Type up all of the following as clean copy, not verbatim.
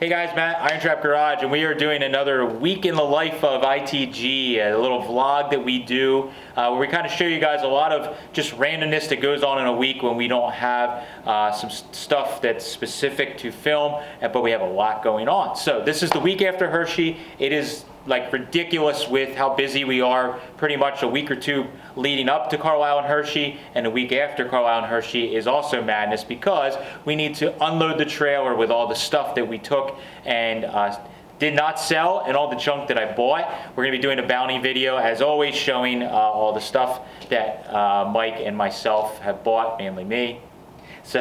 Hey guys, Matt, IronTrap Garage, and we are doing another week in the life of ITG, a little vlog that we do where we kind of show you guys a lot of just randomness that goes on in a week when we don't have some stuff that's specific to film, but we have a lot going on. So this is the week after Hershey. It is like ridiculous with how busy we are. Pretty much a week or two leading up to Carlisle and Hershey, and a week after Carlisle and Hershey is also madness because we need to unload the trailer with all the stuff that we took and did not sell and all the junk that I bought. We're gonna be doing a bounty video as always, showing all the stuff that Mike and myself have bought, mainly me. So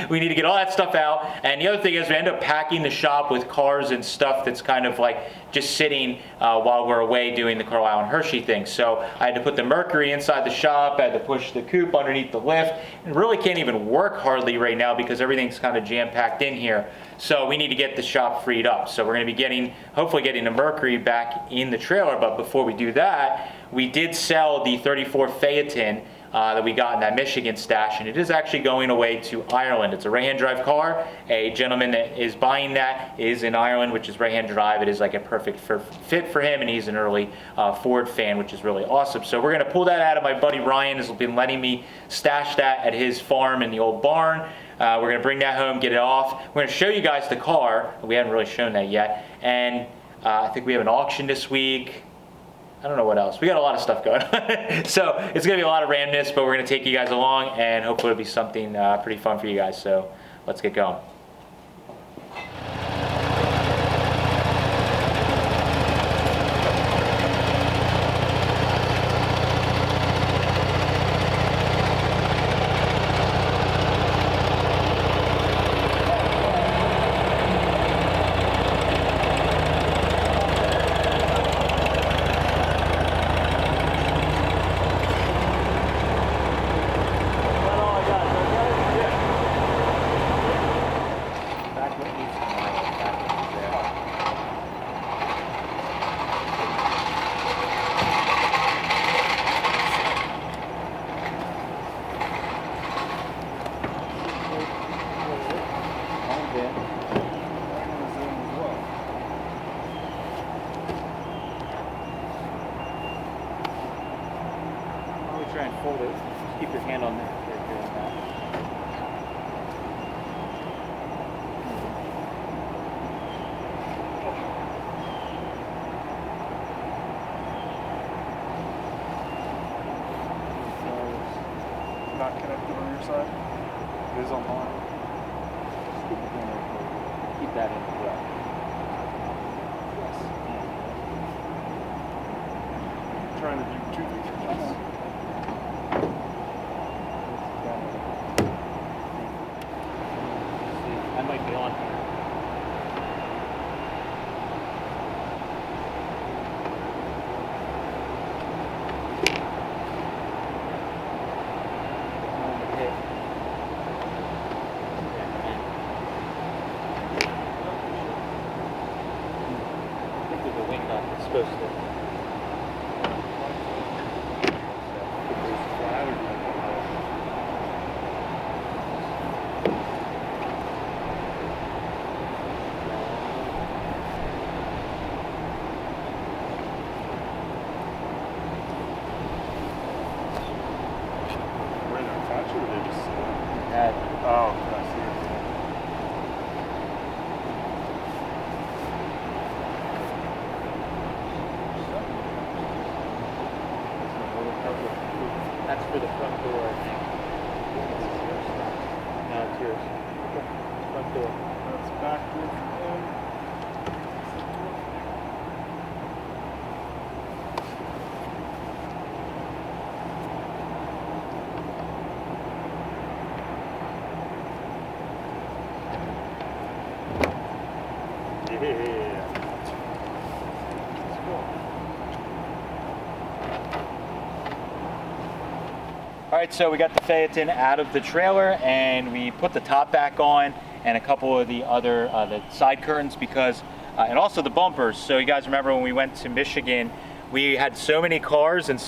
we need to get all that stuff out. And the other thing is we end up packing the shop with cars and stuff that's kind of like just sitting while we're away doing the Carlisle and Hershey thing. So I had to put the Mercury inside the shop, I had to push the coupe underneath the lift, and really can't even work hardly right now because everything's kind of jam-packed in here. So we need to get the shop freed up. So we're gonna be hopefully getting the Mercury back in the trailer, but before we do that, we did sell the 34 Phaeton that we got in that Michigan stash, and it is actually going away to Ireland. It's a right-hand drive car. A gentleman that is buying that is in Ireland, which is right-hand drive. It is like a perfect fit for him, and he's an early Ford fan, which is really awesome. So we're gonna pull that out of my buddy Ryan, has been letting me stash that at his farm in the old barn. We're gonna bring that home, get it off. We're gonna show you guys the car. We haven't really shown that yet. And I think we have an auction this week. I don't know what else. We got a lot of stuff going on. So it's going to be a lot of randomness, but we're going to take you guys along and hopefully it'll be something pretty fun for you guys. So let's get going. Try and fold it. Just keep your hand on there. Not connected on your side? It is on mine. Keep that in as well. Yes. I'm trying to do two things at once. I might be on here. I think there's a wing nut that's supposed to. Oh, I see it. That's for the front door, I think. No, it's yours. Front door. That's backwards. Yeah. All right, so we got the Phaeton out of the trailer and we put the top back on and a couple of the other the side curtains because and also the bumpers. So you guys remember when we went to Michigan, we had so many cars and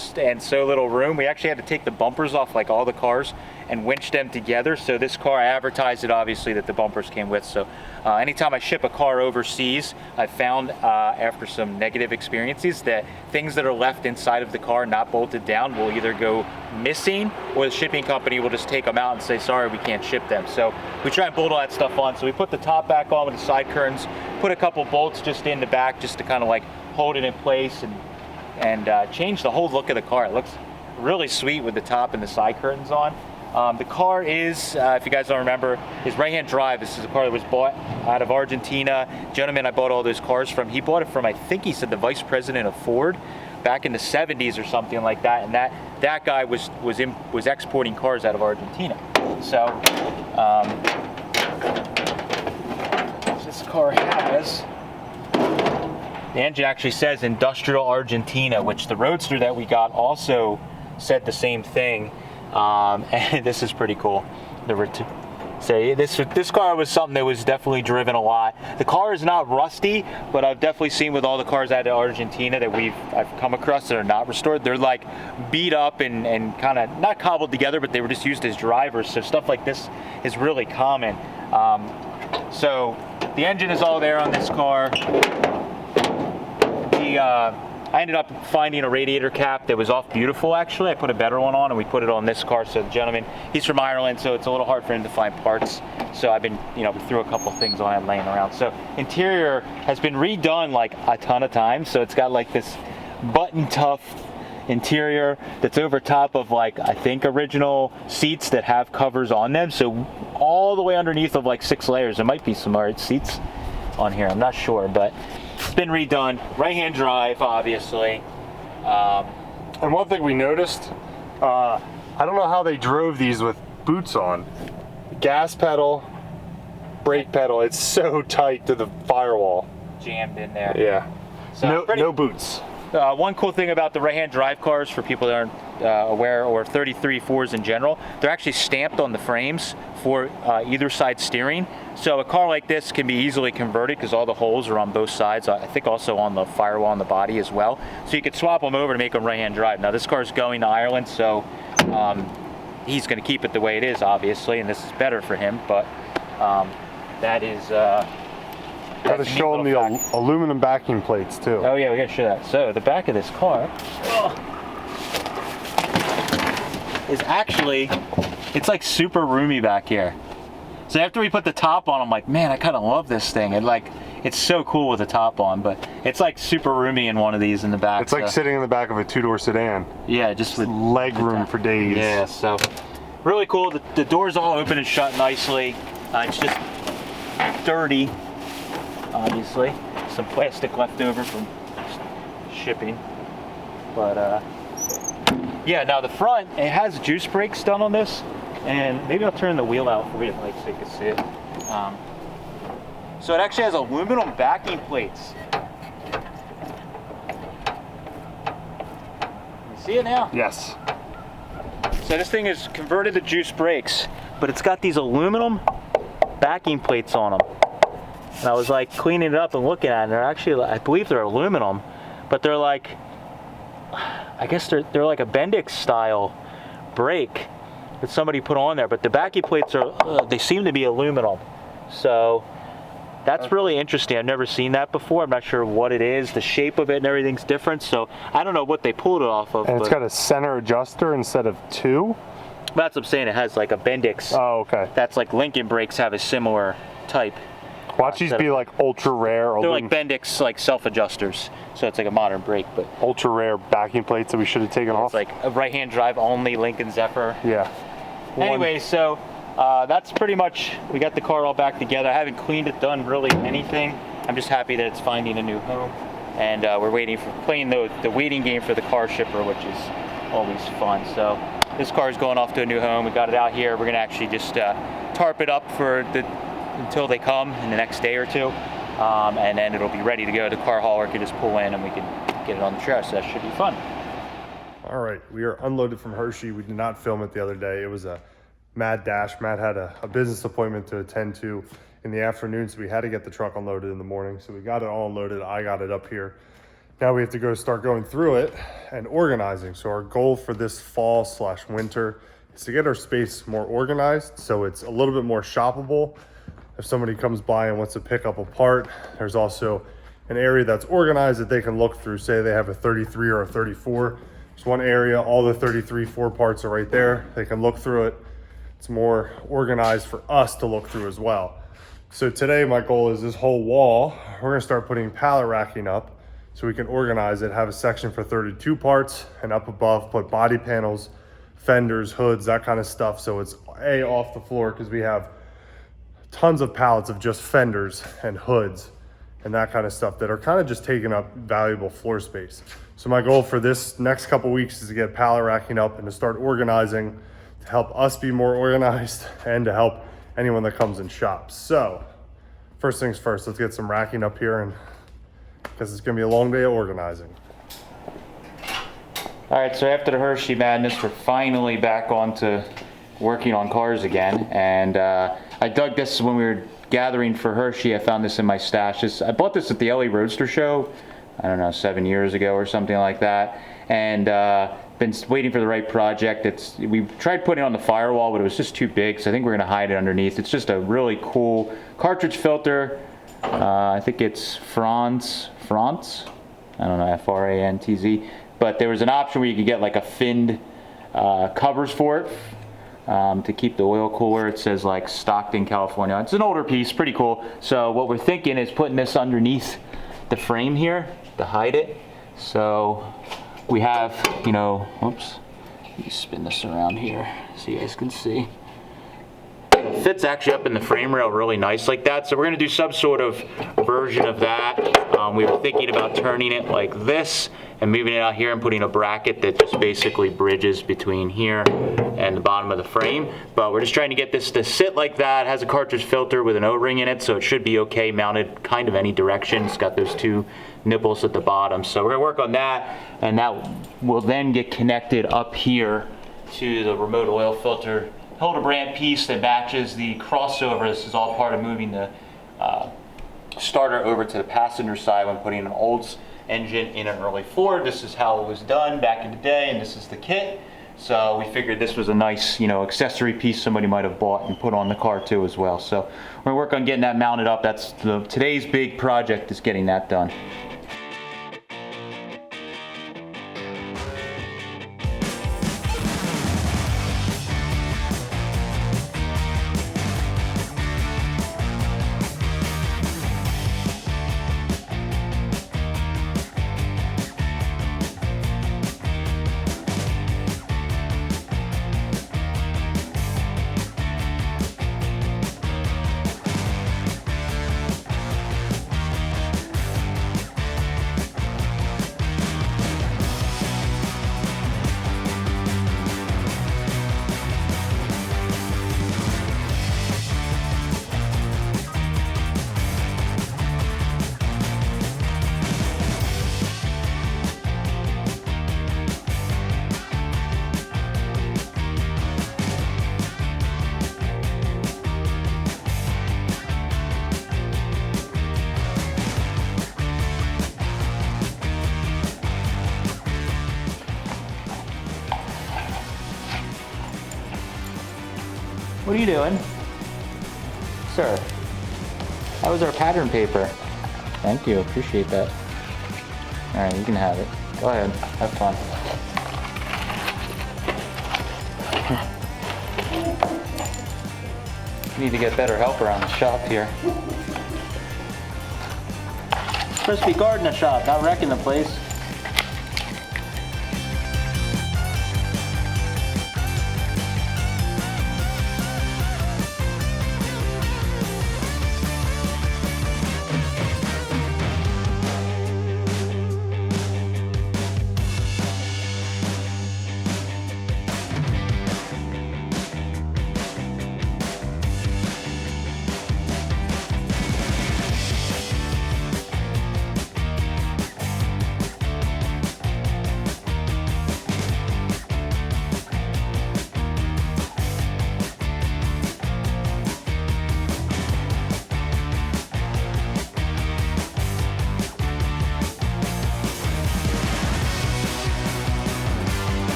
so little room. We actually had to take the bumpers off like all the cars and winch them together. So this car, I advertised it obviously that the bumpers came with. So anytime I ship a car overseas, I found after some negative experiences that things that are left inside of the car not bolted down will either go missing, or the shipping company will just take them out and say, sorry, we can't ship them. So we try and bolt all that stuff on. So we put the top back on with the side curtains, put a couple bolts just in the back just to kind of like hold it in place and change the whole look of the car. It looks really sweet with the top and the side curtains on. The car is, if you guys don't remember, is right-hand drive. This is a car that was bought out of Argentina. Gentleman I bought all those cars from, he bought it from, I think he said, the vice president of Ford back in the 70s or something like that. And that guy was exporting cars out of Argentina. So this car has, the engine actually says Industrial Argentina, which the Roadster that we got also said the same thing. And this is pretty cool. So this car was something that was definitely driven a lot. The car is not rusty, but I've definitely seen with all the cars out of Argentina that I've come across that are not restored, they're like beat up and kind of not cobbled together, but they were just used as drivers. So stuff like this is really common. So the engine is all there on this car. I ended up finding a radiator cap that was off beautiful, actually. I put a better one on and we put it on this car. So the gentleman, he's from Ireland, so it's a little hard for him to find parts. So I've been, threw a couple things on it laying around. So interior has been redone like a ton of times. So it's got like this button tough interior that's over top of like, I think original seats that have covers on them. So all the way underneath of like 6 layers, there might be some seats on here. I'm not sure, but it's been redone. Right-hand drive, obviously. And one thing we noticed, I don't know how they drove these with boots on. Gas pedal, brake pedal, it's so tight to the firewall. Jammed in there. Yeah. So no boots. One cool thing about the right-hand drive cars, for people that aren't aware, or 33-4s in general, they're actually stamped on the frames for either side steering. So a car like this can be easily converted because all the holes are on both sides. I think also on the firewall on the body as well. So you could swap them over to make them right-hand drive. Now this car is going to Ireland, so he's going to keep it the way it is, obviously, and this is better for him. But that is. Gotta show them the aluminum backing plates too. Oh yeah, we gotta show that. So the back of this car is actually, it's like super roomy back here. So after we put the top on, I'm like, man, I kind of love this thing. And like, it's so cool with the top on, but it's like super roomy in one of these in the back. It's like sitting in the back of a 2-door sedan. Yeah, just with leg room for days. Yeah, so really cool. The doors all open and shut nicely. It's just dirty, obviously. Some plastic left over from shipping. But yeah, now the front, it has juice brakes done on this. And maybe I'll turn the wheel out for you, like, so you can see it. So it actually has aluminum backing plates. You see it now? Yes. So this thing is converted to juice brakes, but it's got these aluminum backing plates on them. And I was like cleaning it up and looking at it, and they're actually, I believe they're aluminum, but they're like, I guess they're like a Bendix style brake that somebody put on there, but the backing plates are, they seem to be aluminum. So that's really interesting. I've never seen that before. I'm not sure what it is. The shape of it and everything's different. So I don't know what they pulled it off of. And it's got a center adjuster instead of 2? That's what I'm saying. It has like a Bendix. Oh, okay. That's like Lincoln brakes have a similar type. Watch these be like ultra rare. They're like Bendix, like self-adjusters. So it's like a modern brake, but ultra rare backing plates that we should have taken off. It's like a right-hand drive only Lincoln Zephyr. Yeah. Anyway, so that's pretty much, we got the car all back together. I haven't cleaned it, done really anything. I'm just happy that it's finding a new home. And we're waiting for playing the waiting game for the car shipper, which is always fun. So this car is going off to a new home. We got it out here. We're gonna actually just tarp it up until they come in the next day or two. And then it'll be ready to go. The car hauler can just pull in and we can get it on the trailer. So that should be fun. All right, we are unloaded from Hershey. We did not film it the other day. It was a mad dash. Matt had a business appointment to attend to in the afternoon, so we had to get the truck unloaded in the morning. So we got it all unloaded. I got it up here. Now we have to start going through it and organizing. So our goal for this fall / winter is to get our space more organized so it's a little bit more shoppable. If somebody comes by and wants to pick up a part, there's also an area that's organized that they can look through. Say they have a 33 or a 34. There's one area, all the 33 parts are right there. They can look through it. It's more organized for us to look through as well. So today my goal is this whole wall, we're gonna start putting pallet racking up so we can organize it, have a section for 32 parts, and up above put body panels, fenders, hoods, that kind of stuff. So it's off the floor, because we have tons of pallets of just fenders and hoods and that kind of stuff that are kind of just taking up valuable floor space. So my goal for this next couple weeks is to get pallet racking up and to start organizing, to help us be more organized and to help anyone that comes and shops. So first things first, let's get some racking up here, and because it's gonna be a long day of organizing. All right, so after the Hershey madness, we're finally back on to working on cars again. And I dug this when we were gathering for Hershey. I found this in my stash. I bought this at the LA Roadster show, I don't know, 7 years ago or something like that. And been waiting for the right project. We tried putting it on the firewall, but it was just too big, so I think we're gonna hide it underneath. It's just a really cool cartridge filter. I think it's France, I don't know, Frantz, but there was an option where you could get like a finned covers for it to keep the oil cooler. It says like Stockton, California. It's an older piece, pretty cool. So what we're thinking is putting this underneath the frame here to hide it. So we have, oops, let me spin this around here so you guys can see. It fits actually up in the frame rail really nice like that. So we're gonna do some sort of version of that. We were thinking about turning it like this and moving it out here and putting a bracket that just basically bridges between here and the bottom of the frame. But we're just trying to get this to sit like that. It has a cartridge filter with an O-ring in it, so it should be okay, mounted kind of any direction. It's got those two nipples at the bottom. So we're gonna work on that, and that will then get connected up here to the remote oil filter Hildebrand piece that matches the crossover. This is all part of moving the starter over to the passenger side when putting an Olds engine in an early Ford. This is how it was done back in the day, and this is the kit. So we figured this was a nice, accessory piece somebody might have bought and put on the car too as well. So we're gonna work on getting that mounted up. That's today's big project, is getting that done. What are you doing? Sir, that was our pattern paper. Thank you, appreciate that. All right, you can have it. Go ahead, have fun. Need to get better help around the shop here. Supposed to be guarding the shop, not wrecking the place.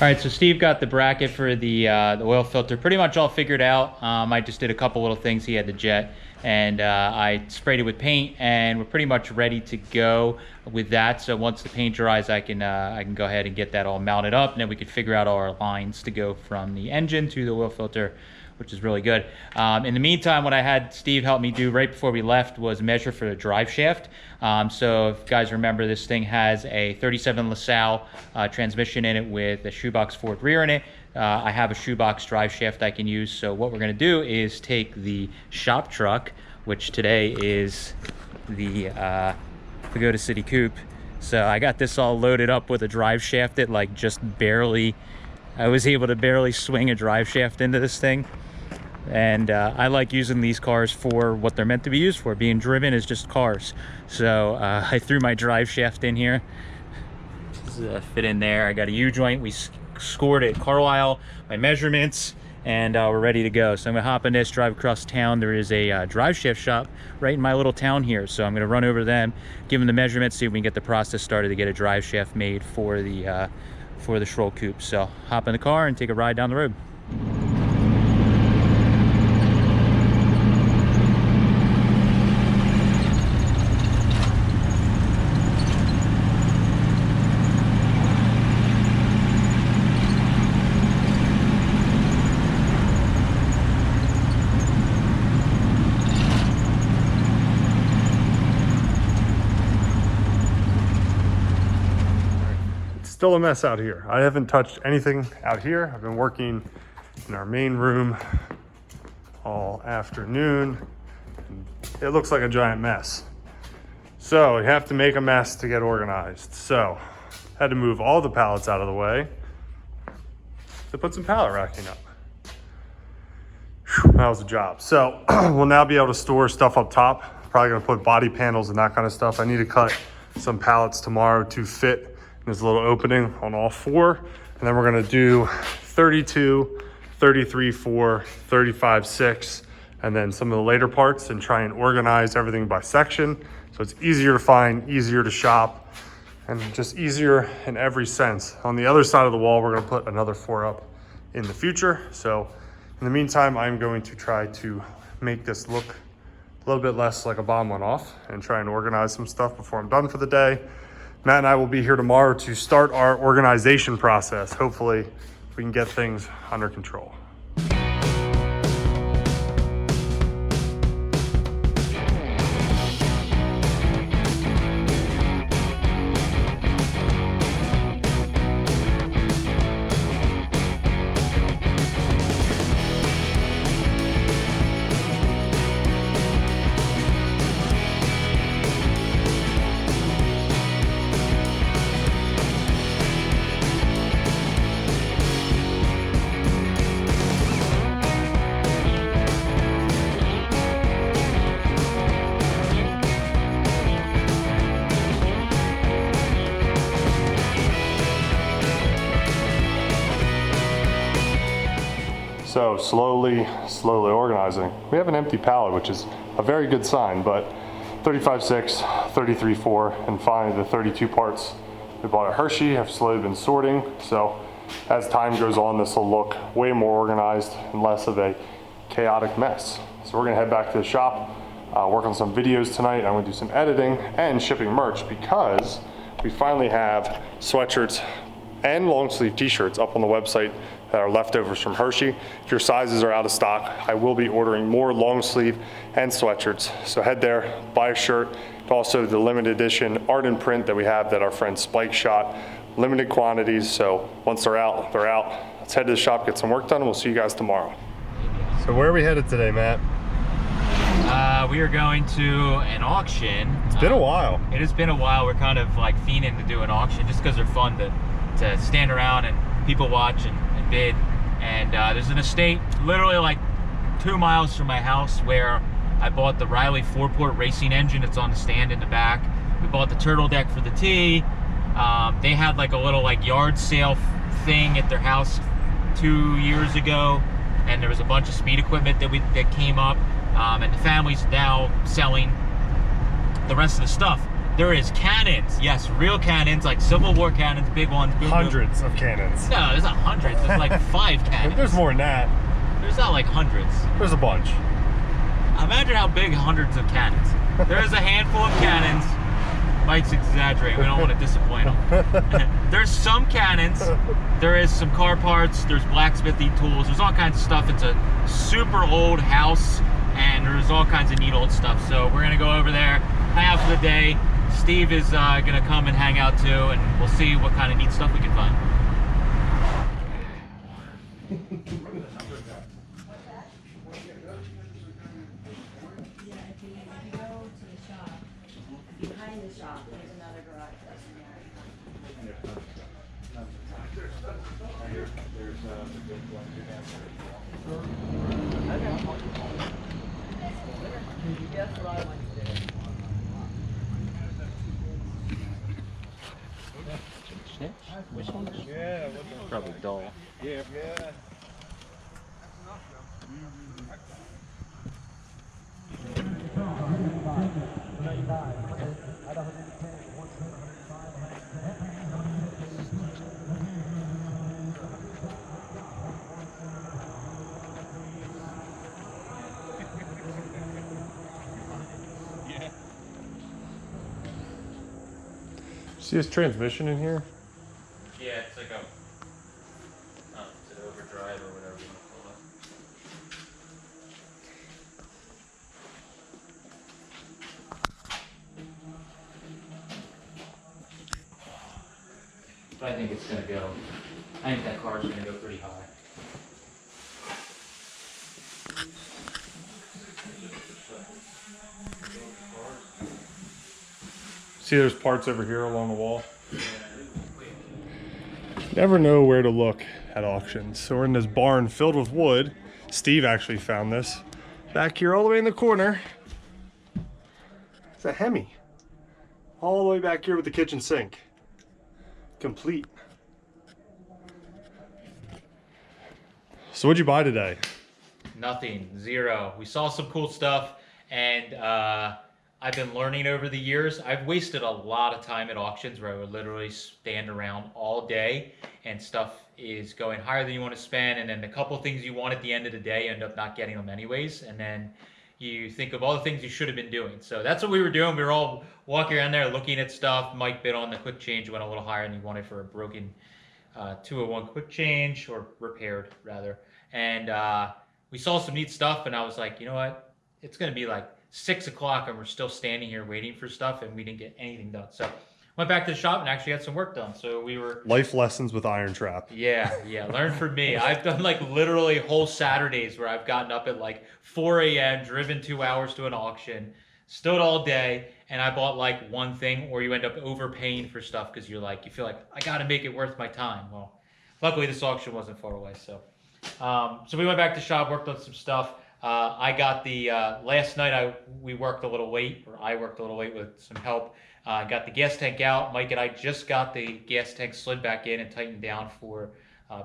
All right, so Steve got the bracket for the oil filter pretty much all figured out. I just did a couple little things. He had the jet, and I sprayed it with paint, and we're pretty much ready to go with that. So once the paint dries, I can go ahead and get that all mounted up, and then we can figure out all our lines to go from the engine to the oil filter, which is really good. In the meantime, what I had Steve help me do right before we left was measure for the drive shaft. So if you guys remember, this thing has a 37 LaSalle transmission in it with a shoebox forward rear in it. I have a shoebox drive shaft I can use. So what we're gonna do is take the shop truck, which today is the Pagoda City Coupe. So I got this all loaded up with a drive shaft that like just barely, I was able to barely swing a drive shaft into this thing. And I like using these cars for what they're meant to be used for. Being driven is just cars. So I threw my drive shaft in here. Just, fit in there. I got a U-joint. We scored at Carlisle, my measurements, and we're ready to go. So I'm gonna hop in this, drive across town. There is a drive shaft shop right in my little town here. So I'm gonna run over to them, give them the measurements, see if we can get the process started to get a drive shaft made for the Schroll Coupe. So hop in the car and take a ride down the road. Still a mess out here. I haven't touched anything out here. I've been working in our main room all afternoon. It looks like a giant mess. So you have to make a mess to get organized. So had to move all the pallets out of the way to put some pallet racking up. Whew, that was a job. So we'll now be able to store stuff up top. Probably gonna put body panels and that kind of stuff. I need to cut some pallets tomorrow to fit. There's a little opening on all four. And then we're gonna do 32, 33.4, 35.6, and then some of the later parts and try and organize everything by section. So it's easier to find, easier to shop, and just easier in every sense. On the other side of the wall, we're gonna put another 4 up in the future. So in the meantime, I'm going to try to make this look a little bit less like a bomb went off and try and organize some stuff before I'm done for the day. Matt and I will be here tomorrow to start our organization process. Hopefully we can get things under control. So slowly organizing. We have an empty pallet, which is a very good sign, but 35.6, 33.4, and finally the 32 parts we bought at Hershey have slowly been sorting. So as time goes on, this will look way more organized and less of a chaotic mess. So we're gonna head back to the shop, work on some videos tonight. I'm gonna do some editing and shipping merch because we finally have sweatshirts and long sleeve t-shirts up on the website that are leftovers from Hershey. If your sizes are out of stock, I will be ordering more long sleeve and sweatshirts. So head there, buy a shirt. Also the limited edition art and print that we have that our friend Spike shot. Limited quantities, so once they're out, they're out. Let's head to the shop, get some work done, and we'll see you guys tomorrow. So where are we headed today, Matt? We are going to an auction. It's been a while. It has been a while. We're kind of like fiending to do an auction just because they're fun to stand around and people watch and bid. And there's an estate literally like 2 miles from my house where I bought the Rilery 4-port racing engine. It's on the stand in the back. We bought the turtle deck for the T. They had like a little like yard sale thing at their house 2 years ago, and there was a bunch of speed equipment that came up, and the family's now selling the rest of the stuff. There is cannons. Yes, real cannons, like Civil War cannons, big ones. Boom, Hundreds of cannons. No, there's not hundreds. There's like 5 cannons. There's more than that. There's not like hundreds. There's a bunch. Imagine how big hundreds of cannons. There's a handful of cannons. Mike's exaggerating. We don't want to disappoint him. There's some cannons. There is some car parts. There's blacksmithing tools. There's all kinds of stuff. It's a super old house, and there's all kinds of neat old stuff. So we're gonna go over there, hang out for the day. Steve is gonna come and hang out too, and we'll see what kind of neat stuff we can find. Behind the shop, there's another garage that's Which one? Yeah. Probably dull. Yeah. See his transmission in here? Yeah, it's like a it's an overdrive or whatever you want to call it. But I think it's gonna go. I think that car's gonna go pretty high. See, there's parts over here along the wall. Never know where to look at auctions. So we're in this barn filled with wood. Steve actually found this back here all the way in the corner. It's a Hemi. All the way back here with the kitchen sink. Complete. So what'd you buy today? Nothing, zero. We saw some cool stuff, and I've been learning over the years. I've wasted a lot of time at auctions where I would literally stand around all day and stuff is going higher than you want to spend, and then the couple things you want at the end of the day end up not getting them anyways, and then you think of all the things you should have been doing. So that's what we were doing. We were all walking around there looking at stuff. Mike bid on the quick change, went a little higher than he wanted for a broken 201 quick change, or repaired rather. And we saw some neat stuff, and I was like, you know what? It's going to be like 6 o'clock and we're still standing here waiting for stuff, and we didn't get anything done. So went back to the shop and actually had some work done. So we were... Life lessons with IronTrap. Yeah, learn from me. I've done like literally whole Saturdays where I've gotten up at like 4 a.m., driven 2 hours to an auction, stood all day, and I bought like one thing, or you end up overpaying for stuff because you're like, you feel like, I got to make it worth my time. Well, luckily this auction wasn't far away. So we went back to the shop, worked on some stuff. I got the, last night we worked a little late, or I worked a little late with some help. Got the gas tank out. Mike and I just got the gas tank slid back in and tightened down for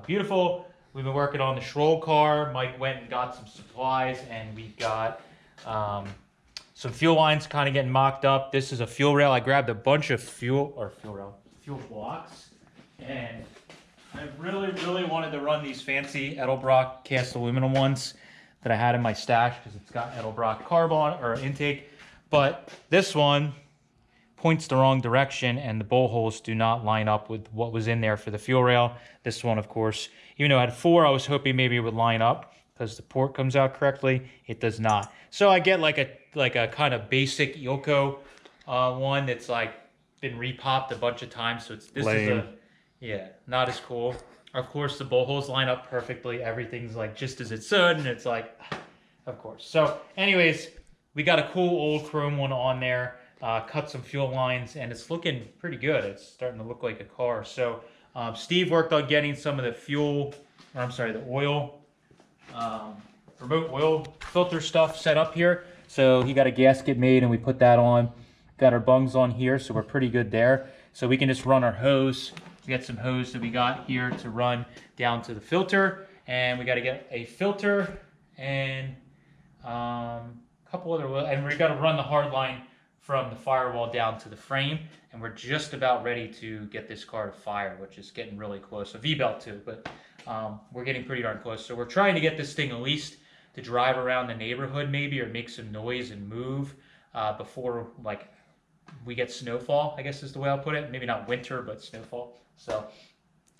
beautiful. We've been working on the Schroll car. Mike went and got some supplies, and we got some fuel lines kind of getting mocked up. This is a fuel rail. I grabbed a bunch of fuel blocks, and I really wanted to run these fancy Edelbrock cast aluminum ones that I had in my stash because it's got Edelbrock carb on, or intake, but this one points the wrong direction and the bowl holes do not line up with what was in there for the fuel rail. This one, of course, even though I had 4, I was hoping maybe it would line up because the port comes out correctly. It does not. So I get like a kind of basic Ilco one that's like been repopped a bunch of times. So this Lame. is yeah, not as cool. Of course, the bowl holes line up perfectly. Everything's like just as it should, and it's like, of course. So anyways, we got a cool old chrome one on there. Cut some fuel lines, and it's looking pretty good. It's starting to look like a car. So Steve worked on getting some of the oil, remote oil filter stuff set up here. So he got a gasket made, and we put that on. Got our bungs on here, so we're pretty good there. So we can just run our hose. We got some hose that we got here to run down to the filter, and we got to get a filter and a couple other, and we got to run the hard line from the firewall down to the frame, and we're just about ready to get this car to fire, which is getting really close. A V-belt too, but we're getting pretty darn close. So we're trying to get this thing at least to drive around the neighborhood maybe, or make some noise and move before like we get snowfall, I guess is the way I'll put it. Maybe not winter, but snowfall. So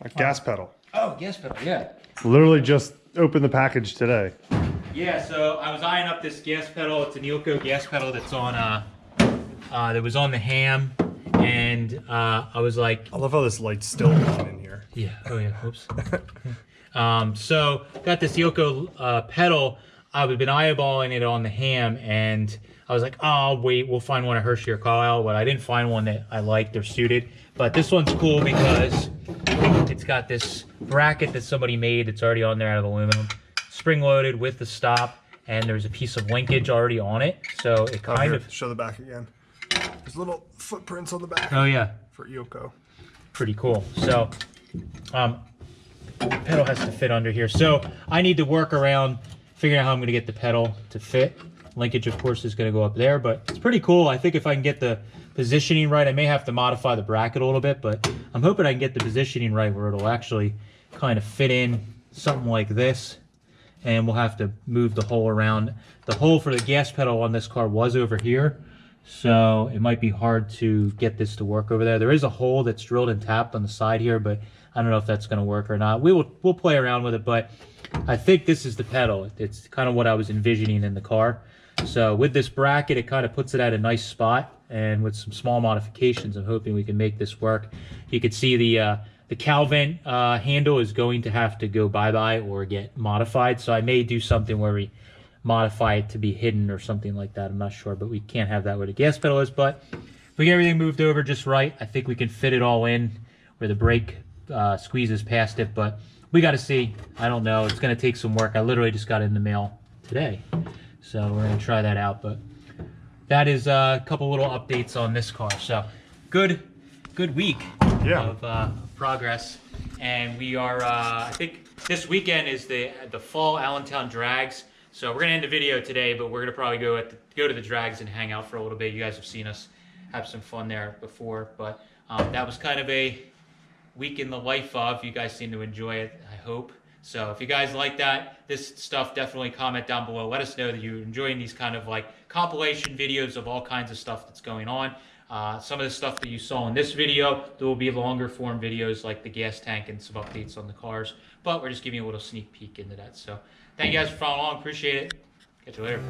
A gas pedal. oh, gas pedal, yeah. Literally just opened the package today. Yeah, so I was eyeing up this gas pedal. It's an Ilko gas pedal that's on that was on the ham, and I was like, I love how this light's still on in here. yeah, oh yeah, oops. So got this Ilko pedal. I've been eyeballing it on the ham, and I was like, oh, I'll wait, we'll find one at Hershey or Carlisle, but I didn't find one that I liked or suited. But this one's cool because it's got this bracket that somebody made. It's already on there out of aluminum, spring loaded with the stop, and there's a piece of linkage already on it. So it kind of show the back again. There's little footprints on the back. Oh yeah, For Yoko. pretty cool. So pedal has to fit under here. So I need to work around figuring out how I'm going to get the pedal to fit. Linkage, of course, is going to go up there, but it's pretty cool. I think if I can get the positioning right, I may have to modify the bracket a little bit, but I'm hoping I can get the positioning right where it'll actually kind of fit in something like this, and we'll have to move the hole around. The hole for the gas pedal on this car was over here, so it might be hard to get this to work over there. There is a hole that's drilled and tapped on the side here, but I don't know if that's going to work or not. We'll play around with it, but I think this is the pedal. It's kind of what I was envisioning in the car. So with this bracket, it kind of puts it at a nice spot, and with some small modifications, I'm hoping we can make this work. You can see the cowl vent handle is going to have to go bye-bye or get modified. So I may do something where we modify it to be hidden or something like that. I'm not sure, but we can't have that where the gas pedal is. But if we get everything moved over just right, I think we can fit it all in where the brake squeezes past it. But we got to see. I don't know. It's going to take some work. I literally just got it in the mail today. So we're going to try that out. But that is a couple little updates on this car. So good week of progress. And we are, I think this weekend is the fall Allentown drags. So we're going to end the video today, but we're going to probably go to the drags and hang out for a little bit. You guys have seen us have some fun there before. But that was kind of a week in the life of. You guys seem to enjoy it, I hope. So if you guys like this stuff, definitely comment down below. Let us know that you're enjoying these kind of like compilation videos of all kinds of stuff that's going on. Some of the stuff that you saw in this video, there will be longer form videos like the gas tank and some updates on the cars. But we're just giving you a little sneak peek into that. So thank you guys for following along. Appreciate it. Catch you later.